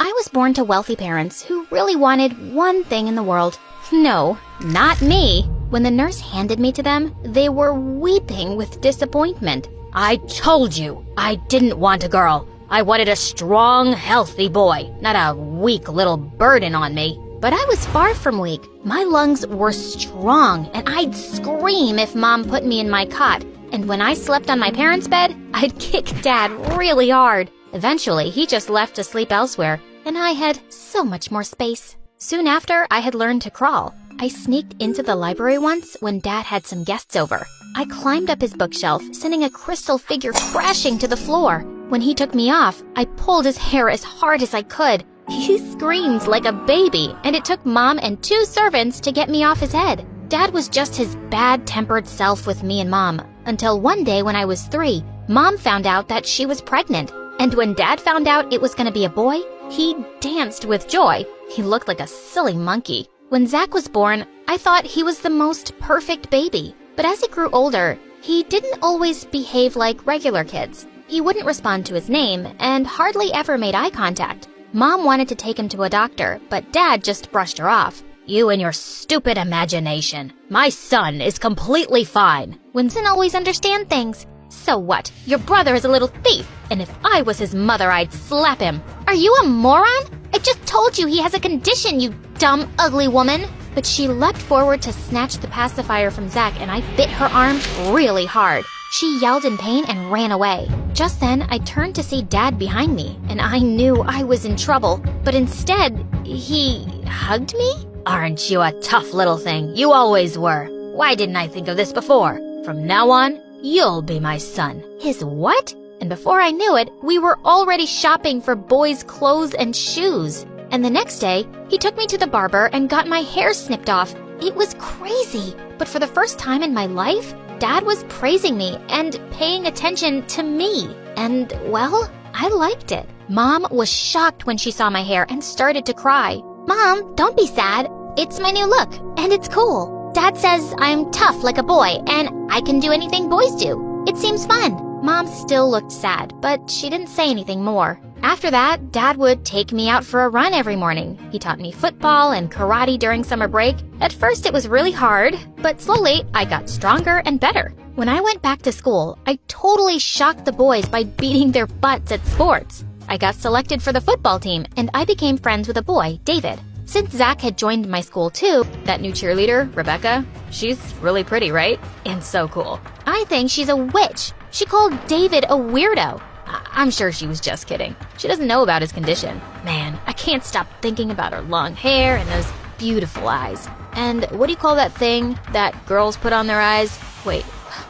I was born to wealthy parents who really wanted one thing in the world. No, not me. When the nurse handed me to them, they were weeping with disappointment. I told you, I didn't want a girl. I wanted a strong, healthy boy, not a weak little burden on me. But I was far from weak. My lungs were strong, and I'd scream if Mom put me in my cot. And when I slept on my parents' bed, I'd kick Dad really hard. Eventually, he just left to sleep elsewhere, and I had so much more space. Soon after, I had learned to crawl. I sneaked into the library once when Dad had some guests over. I climbed up his bookshelf, sending a crystal figure crashing to the floor. When he took me off, I pulled his hair as hard as I could. He screamed like a baby, and it took Mom and 2 servants to get me off his head. Dad was just his bad-tempered self with me and Mom, until one day when I was 3, Mom found out that she was pregnant. And when Dad found out it was going to be a boy, he danced with joy. He looked like a silly monkey. When Zach was born, I thought he was the most perfect baby. But as he grew older, he didn't always behave like regular kids. He wouldn't respond to his name and hardly ever made eye contact. Mom wanted to take him to a doctor, but Dad just brushed her off. You and your stupid imagination. My son is completely fine. When doesn't always understand things. So what? Your brother is a little thief, and if I was his mother, I'd slap him. Are you a moron? I just told you he has a condition, you dumb, ugly woman. But she leapt forward to snatch the pacifier from Zach, and I bit her arm really hard. She yelled in pain and ran away. Just then, I turned to see Dad behind me, and I knew I was in trouble. But instead, he hugged me? Aren't you a tough little thing? You always were. Why didn't I think of this before? From now on, you'll be my son. His what? And before I knew it, we were already shopping for boys' clothes and shoes. And the next day, he took me to the barber and got my hair snipped off. It was crazy. But for the first time in my life, Dad was praising me and paying attention to me. And, well, I liked it. Mom was shocked when she saw my hair and started to cry. Mom, don't be sad. It's my new look, and it's cool. Dad says I'm tough like a boy, and I can do anything boys do. It seems fun. Mom still looked sad, but she didn't say anything more. After that, Dad would take me out for a run every morning. He taught me football and karate during summer break. At first, it was really hard, but slowly, I got stronger and better. When I went back to school, I totally shocked the boys by beating their butts at sports. I got selected for the football team, and I became friends with a boy, David. Since Zach had joined my school too, that new cheerleader, Rebecca, she's really pretty, right? And so cool. I think she's a witch. She called David a weirdo. I'm sure she was just kidding. She doesn't know about his condition. Man, I can't stop thinking about her long hair and those beautiful eyes. And what do you call that thing that girls put on their eyes? Wait,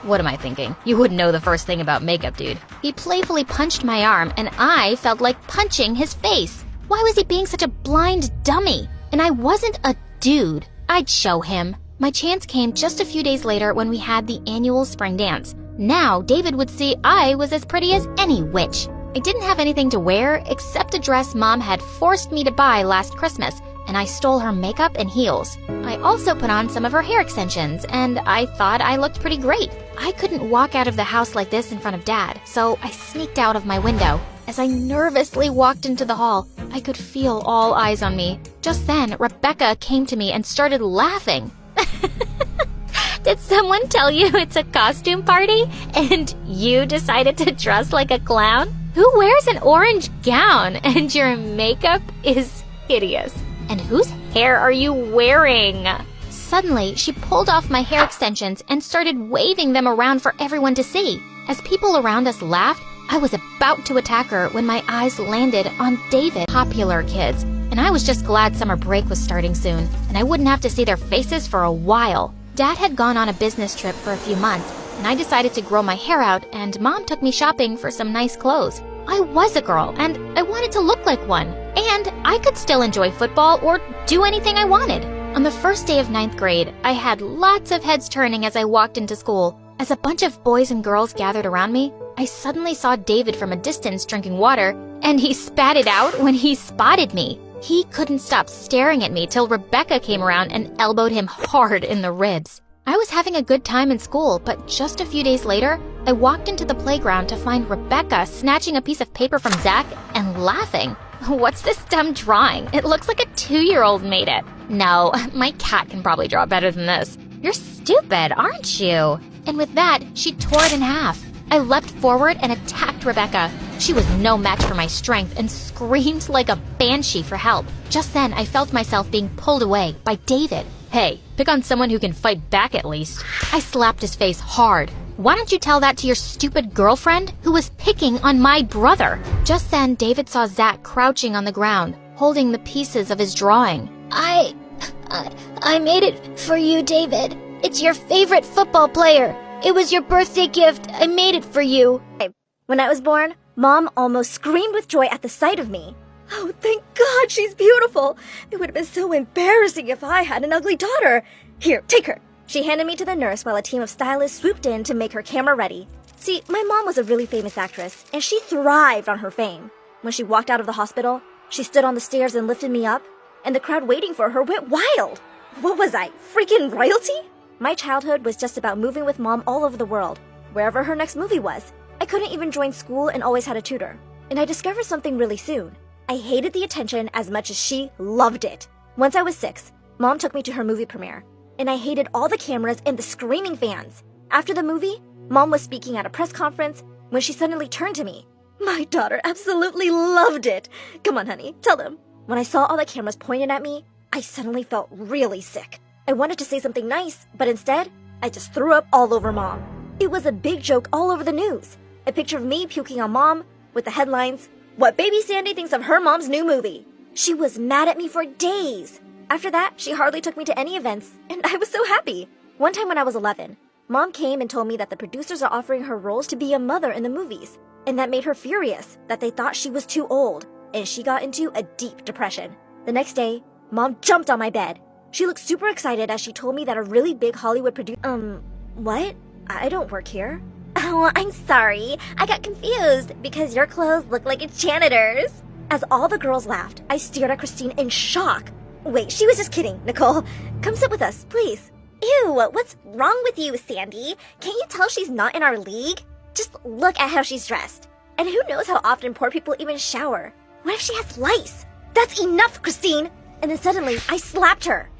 what am I thinking? You wouldn't know the first thing about makeup, dude. He playfully punched my arm, and I felt like punching his face. Why was he being such a blind dummy? And I wasn't a dude. I'd show him. My chance came just a few days later when we had the annual spring dance. Now, David would see I was as pretty as any witch. I didn't have anything to wear except a dress Mom had forced me to buy last Christmas, and I stole her makeup and heels. I also put on some of her hair extensions, and I thought I looked pretty great. I couldn't walk out of the house like this in front of Dad, so I sneaked out of my window. As I nervously walked into the hall, I could feel all eyes on me. Just then, Rebecca came to me and started laughing. Did someone tell you it's a costume party and you decided to dress like a clown? Who wears an orange gown and your makeup is hideous? And whose hair are you wearing? Suddenly, she pulled off my hair extensions and started waving them around for everyone to see. As people around us laughed, I was about to attack her when my eyes landed on David. Popular kids, and I was just glad summer break was starting soon, and I wouldn't have to see their faces for a while. Dad had gone on a business trip for a few months, and I decided to grow my hair out, and Mom took me shopping for some nice clothes. I was a girl, and I wanted to look like one, and I could still enjoy football or do anything I wanted. On the first day of 9th grade, I had lots of heads turning as I walked into school. As a bunch of boys and girls gathered around me, I suddenly saw David from a distance drinking water, and he spat it out when he spotted me. He couldn't stop staring at me till Rebecca came around and elbowed him hard in the ribs. I was having a good time in school, but just a few days later, I walked into the playground to find Rebecca snatching a piece of paper from Zach and laughing. What's this dumb drawing? It looks like a 2-year-old made it. No, my cat can probably draw better than this. You're stupid, aren't you? And with that, she tore it in half. I leapt forward and attacked Rebecca. She was no match for my strength and screamed like a banshee for help. Just then, I felt myself being pulled away by David. Hey, pick on someone who can fight back at least. I slapped his face hard. Why don't you tell that to your stupid girlfriend who was picking on my brother? Just then, David saw Zach crouching on the ground, holding the pieces of his drawing. I made it for you, David. It's your favorite football player. It was your birthday gift. I made it for you. When I was born, Mom almost screamed with joy at the sight of me. Oh, thank God, she's beautiful. It would have been so embarrassing if I had an ugly daughter. Here, take her. She handed me to the nurse while a team of stylists swooped in to make her camera ready. See, my mom was a really famous actress, and she thrived on her fame. When she walked out of the hospital, she stood on the stairs and lifted me up, and the crowd waiting for her went wild. What was I, freaking royalty? My childhood was just about moving with Mom all over the world, wherever her next movie was. I couldn't even join school and always had a tutor. And I discovered something really soon. I hated the attention as much as she loved it. Once I was 6, Mom took me to her movie premiere, and I hated all the cameras and the screaming fans. After the movie, Mom was speaking at a press conference when she suddenly turned to me. My daughter absolutely loved it. Come on, honey, tell them. When I saw all the cameras pointed at me, I suddenly felt really sick. I wanted to say something nice, but instead, I just threw up all over Mom. It was a big joke all over the news. A picture of me puking on Mom with the headlines, "What baby Sandy thinks of her mom's new movie." She was mad at me for days. After that, she hardly took me to any events, and I was so happy. One time when I was 11, Mom came and told me that the producers are offering her roles to be a mother in the movies, and that made her furious that they thought she was too old, and she got into a deep depression. The next day, Mom jumped on my bed. She looked super excited as she told me that a really big Hollywood producer— what? I don't work here. Oh, I'm sorry. I got confused because your clothes look like a janitor's. As all the girls laughed, I stared at Christine in shock. Wait, she was just kidding, Nicole. Come sit with us, please. Ew, what's wrong with you, Sandy? Can't you tell she's not in our league? Just look at how she's dressed. And who knows how often poor people even shower? What if she has lice? That's enough, Christine! And then suddenly, I slapped her.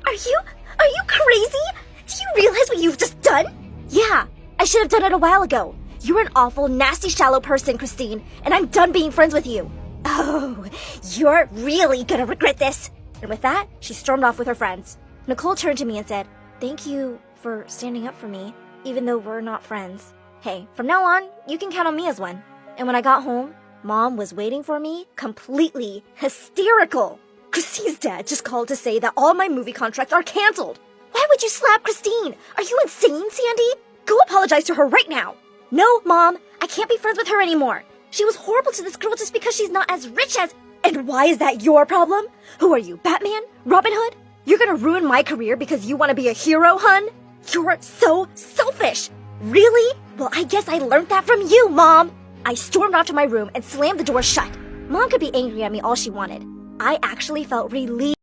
Are you crazy? Do you realize what you've just done? Yeah, I should have done it a while ago. You're an awful, nasty, shallow person, Christine, and I'm done being friends with you. Oh, you're really gonna regret this. And with that, she stormed off with her friends. Nicole turned to me and said, "Thank you for standing up for me, even though we're not friends. Hey, from now on, you can count on me as one." And when I got home, Mom was waiting for me, completely hysterical. Christine's dad just called to say that all my movie contracts are canceled. Why would you slap Christine? Are you insane, Sandy? Go apologize to her right now. No, Mom, I can't be friends with her anymore. She was horrible to this girl just because she's not as rich as— And why is that your problem? Who are you, Batman? Robin Hood? You're gonna ruin my career because you want to be a hero, hun? You're so selfish. Really? Well, I guess I learned that from you, Mom. I stormed off to my room and slammed the door shut. Mom could be angry at me all she wanted. I actually felt relieved.